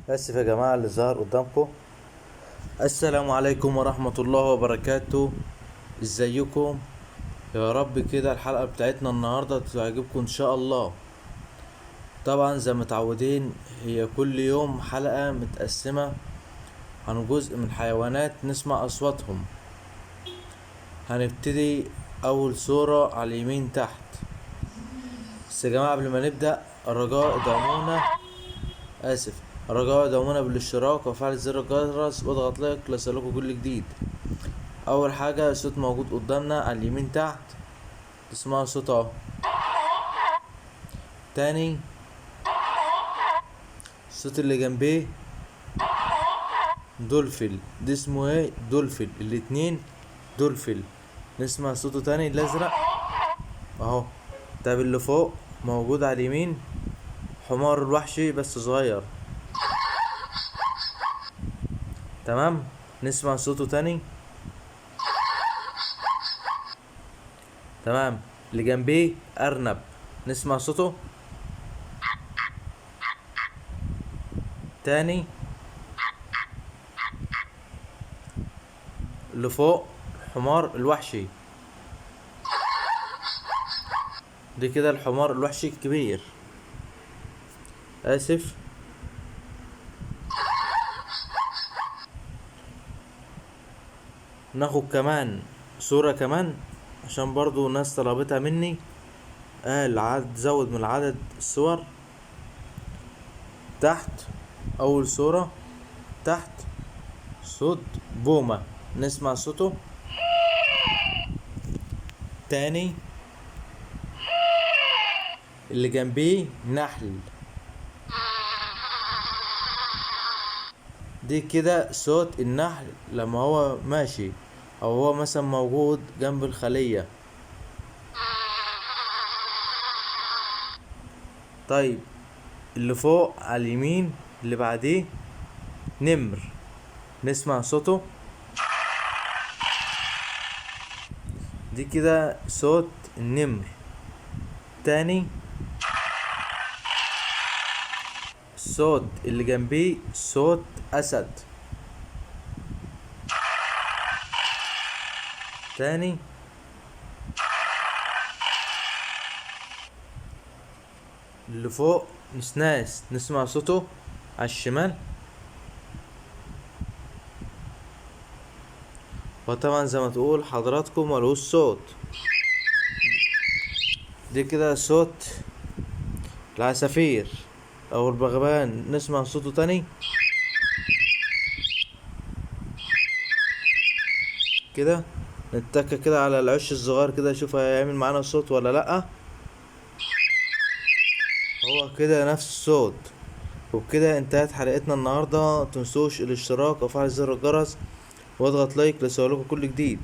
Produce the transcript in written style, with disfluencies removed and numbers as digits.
اسف يا جماعة اللي ظهر قدامكم. السلام عليكم ورحمة الله وبركاته. ازيكم؟ يا رب كده الحلقة بتاعتنا النهاردة تعجبكم ان شاء الله. طبعا زي ما متعودين هي كل يوم حلقة متقسمة عن جزء من حيوانات نسمع اصواتهم. هنبتدي اول صورة على اليمين تحت. بس يا جماعة قبل ما نبدأ الرجاء ادعمونا الرجاء ادعمونا بالاشتراك وفعل زر الجرس واضغط لايك ليصلكوا كل جديد. اول حاجة صوت موجود قدامنا على اليمين تحت تسمعوا صوت اهو. تاني الصوت اللي جنبيه دولفين، ده اسمه ايه؟ دولفين. الاتنين دولفين. نسمع صوته تاني الازرق اهو. طب اللي فوق موجود على اليمين حمار الوحشي بس صغير. تمام، نسمع صوته تاني. تمام، اللي جنبيه ارنب، نسمع صوته تاني. اللي فوق حمار الوحشي، دي كده الحمار الوحشي الكبير. اسف. ناخد كمان صورة كمان عشان برضو ناس طلبتها مني. العدد زود من عدد الصور. تحت اول صورة تحت صوت بومة، نسمع صوته تاني. اللي جنبيه نحل، دي كده صوت النحل لما هو ماشي او هو مثلا موجود جنب الخلية. طيب اللي فوق على اليمين اللي بعديه نمر، نسمع صوته. دي كده صوت النمر. تاني الصوت اللي جنبيه صوت اسد. تاني اللي فوق نسناس، نسمع صوته على الشمال. وطبعا زي ما تقول حضراتكم ملوش صوت. دي كده صوت العصافير او البغبغان، نسمع صوته تاني كده. نتكة كده على العش الصغير كده اشوف هيعمل معانا صوت ولا لأ. هو كده نفس الصوت. وبكده انتهت حلقتنا النهاردة. متنسوش الاشتراك وفعل زر الجرس واضغط لايك ليصلكوا كل جديد.